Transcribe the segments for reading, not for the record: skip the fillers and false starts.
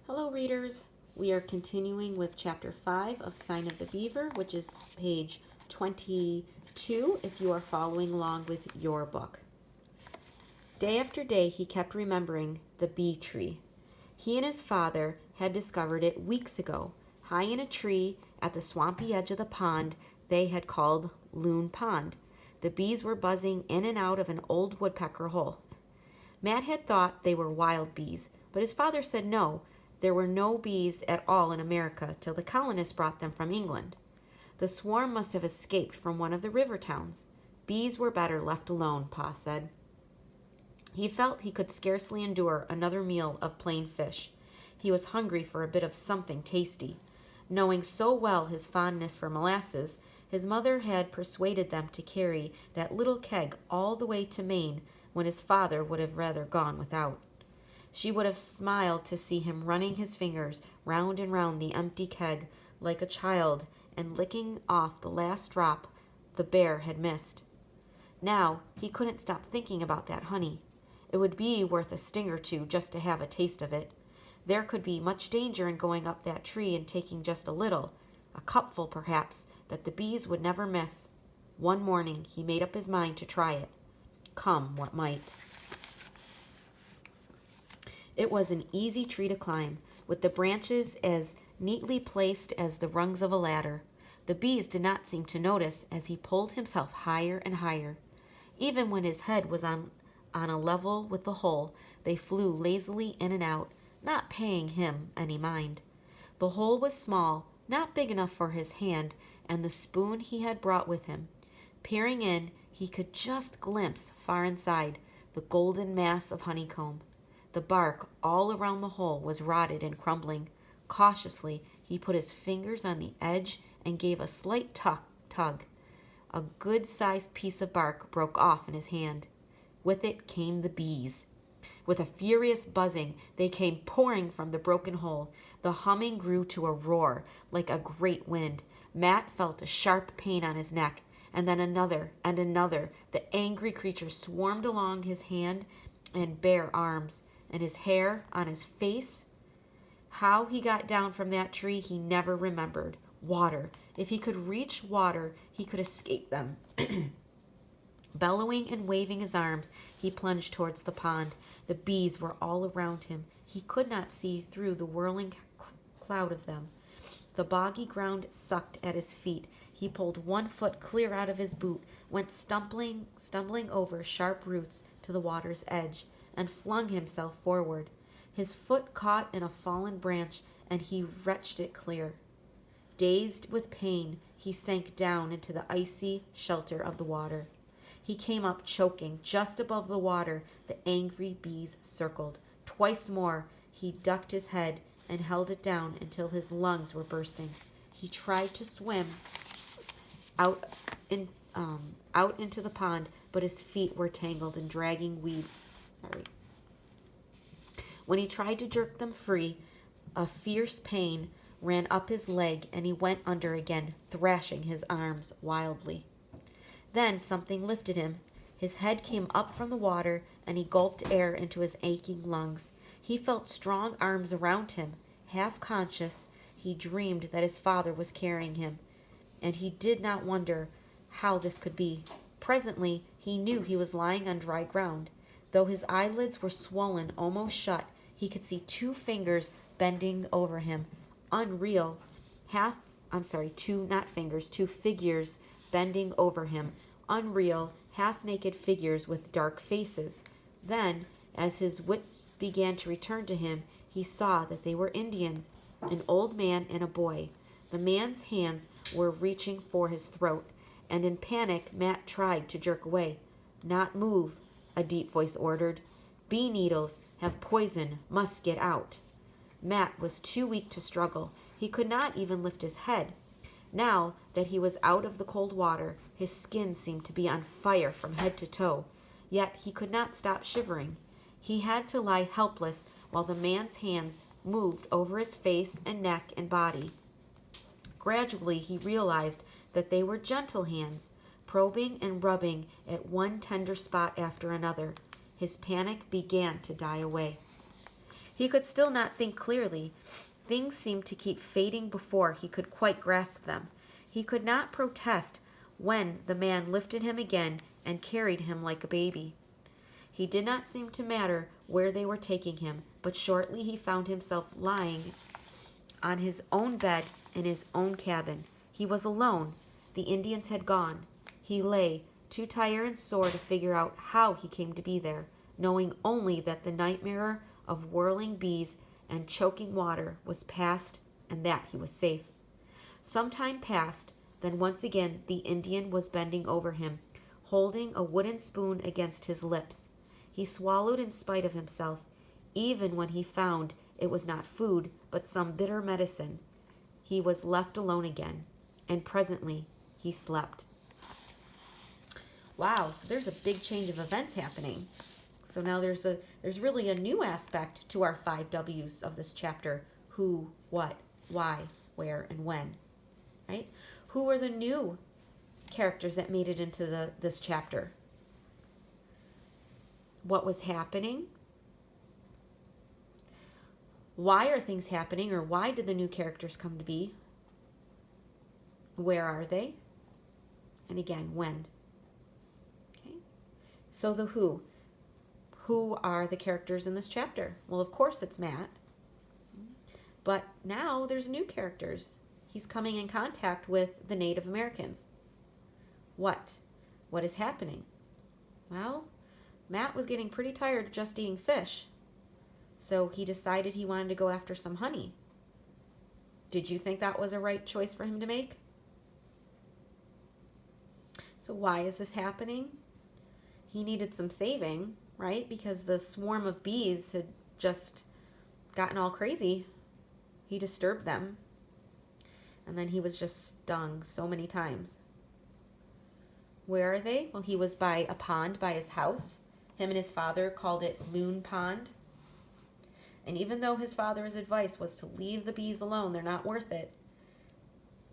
Hello, readers. We are continuing with Chapter 5 of Sign of the Beaver, which is page 22 if you are following along with your book. Day after day, he kept remembering the bee tree. He and his father had discovered it weeks ago, high in a tree at the swampy edge of the pond they had called Loon Pond. The bees were buzzing in and out of an old woodpecker hole. Matt had thought they were wild bees, but his father said no. There were no bees at all in America till the colonists brought them from England. The swarm must have escaped from one of the river towns. Bees were better left alone, Pa said. He felt he could scarcely endure another meal of plain fish. He was hungry for a bit of something tasty. Knowing so well his fondness for molasses, his mother had persuaded them to carry that little keg all the way to Maine when his father would have rather gone without. She would have smiled to see him running his fingers round and round the empty keg like a child and licking off the last drop the bear had missed. Now he couldn't stop thinking about that honey. It would be worth a sting or two just to have a taste of it. There could be much danger in going up that tree and taking just a little, a cupful perhaps, that the bees would never miss. One morning he made up his mind to try it, come what might. It was an easy tree to climb, with the branches as neatly placed as the rungs of a ladder. The bees did not seem to notice as he pulled himself higher and higher. Even when his head was on a level with the hole, they flew lazily in and out, not paying him any mind. The hole was small, not big enough for his hand and the spoon he had brought with him. Peering in, he could just glimpse, far inside, the golden mass of honeycomb. The bark all around the hole was rotted and crumbling. Cautiously, he put his fingers on the edge and gave a slight tug. A good-sized piece of bark broke off in his hand. With it came the bees. With a furious buzzing, they came pouring from the broken hole. The humming grew to a roar, like a great wind. Matt felt a sharp pain on his neck, and then another and another. The angry creature swarmed along his hand and bare arms, and his hair on his face. How he got down from that tree he never remembered. Water. If he could reach water, he could escape them. Bellowing and waving his arms, he plunged towards the pond. The bees were all around him. He could not see through the whirling cloud of them. The boggy ground sucked at his feet. He pulled one foot clear out of his boot, went stumbling over sharp roots to the water's edge, and flung himself forward. His foot caught in a fallen branch, and he wrenched it clear. Dazed with pain, he sank down into the icy shelter of the water. He came up choking. Just above the water, the angry bees circled. Twice more, he ducked his head and held it down until his lungs were bursting. He tried to swim out into the pond, but his feet were tangled in dragging weeds. When he tried to jerk them free, a fierce pain ran up his leg and he went under again, thrashing his arms wildly. Then something lifted him. His head came up from the water and he gulped air into his aching lungs. He felt strong arms around him. Half conscious, he dreamed that his father was carrying him, and he did not wonder how this could be. Presently, he knew he was lying on dry ground. Though his eyelids were swollen almost shut, he could see two fingers bending over him. Unreal. Two figures bending over him. Unreal, half-naked figures with dark faces. Then, as his wits began to return to him, he saw that they were Indians, an old man and a boy. The man's hands were reaching for his throat, and in panic Matt tried to jerk away. "Not move," a deep voice ordered. "Bee needles have poison, must get out." Matt was too weak to struggle. He could not even lift his head. Now that he was out of the cold water, his skin seemed to be on fire from head to toe. Yet he could not stop shivering. He had to lie helpless while the man's hands moved over his face and neck and body. Gradually he realized that they were gentle hands, probing and rubbing at one tender spot after another. His panic began to die away. He could still not think clearly. Things seemed to keep fading before he could quite grasp them. He could not protest when the man lifted him again and carried him like a baby. He did not seem to matter where they were taking him, but shortly he found himself lying on his own bed in his own cabin. He was alone. The Indians had gone. He lay, too tired and sore to figure out how he came to be there, knowing only that the nightmare of whirling bees and choking water was past and that he was safe. Some time passed, then once again the Indian was bending over him, holding a wooden spoon against his lips. He swallowed in spite of himself, even when he found it was not food, but some bitter medicine. He was left alone again, and presently he slept. Wow, so there's a big change of events happening. So now there's really a new aspect to our 5 W's of this chapter. Who, what, why, where, and when. Right? Who are the new characters that made it into this chapter? What was happening? Why are things happening, or why did the new characters come to be? Where are they? And again, when? Okay. So the who. Who are the characters in this chapter? Well, of course it's Matt. But now there's new characters. He's coming in contact with the Native Americans. What? What is happening? Well, Matt was getting pretty tired of just eating fish. So he decided he wanted to go after some honey. Did you think that was a right choice for him to make? So why is this happening? He needed some saving, right? Because the swarm of bees had just gotten all crazy. He disturbed them. And then he was just stung so many times. Where are they? Well, he was by a pond by his house. Him and his father called it Loon Pond. And even though his father's advice was to leave the bees alone, they're not worth it,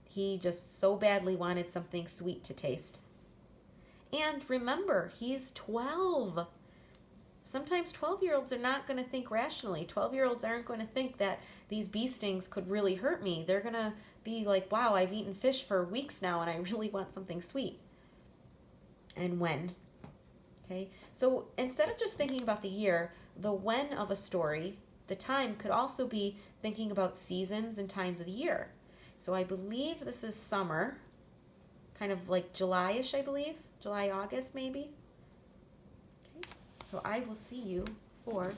he just so badly wanted something sweet to taste. And remember, he's 12. Sometimes 12-year-olds are not going to think rationally. 12-year-olds aren't going to think that these bee stings could really hurt me. They're going to be like, wow, I've eaten fish for weeks now and I really want something sweet. And when? Okay, so instead of just thinking about the year, the when of a story, the time could also be thinking about seasons and times of the year. So I believe this is summer, kind of like July-ish, I believe. July, August, maybe. Okay, so I will see you for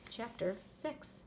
chapter 6.